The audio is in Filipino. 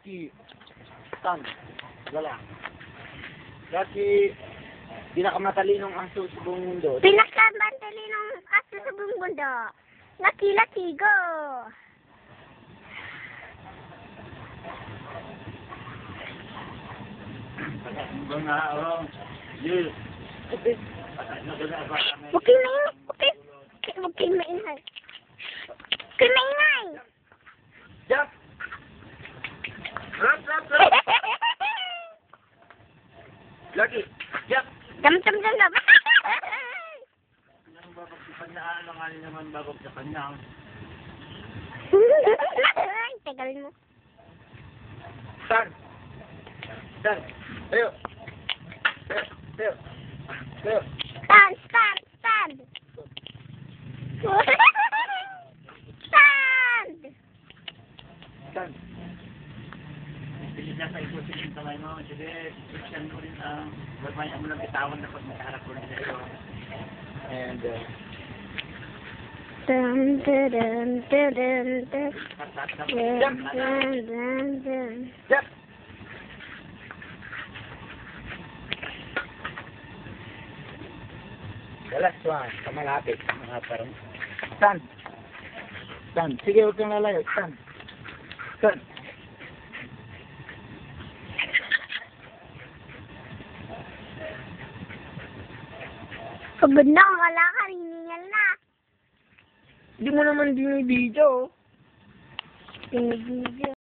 Lucky. Tan. Wala. Lucky. Pinakamatalinong aso sa buong mundo. Pinakamatalino ng aso sa buong mundo. Lucky, lucky, go! Hanggang na, yes. Huwag kayo maingay. Huwag kayo maingay. Huwag kayo maingay. Jump! Run! Lucky! Jump! Jump. Pag naalanganin naman babag sa kanya. Tagal mo. Tan! Tayo! Stand. Tan! Pilit na sa ikusin yung kamay mo. Sige, iksan mo rin ang barmaya mo lang bitawan na pag nakaharap ko rin sa iyo. And, Jump! The last one. Kamalapit. Mga parang. Stand. Sige, huwag kang lalayo. Stand. Pagod na, wala ka, hiningal na. Hindi mo naman binibidyo. Binibidyo.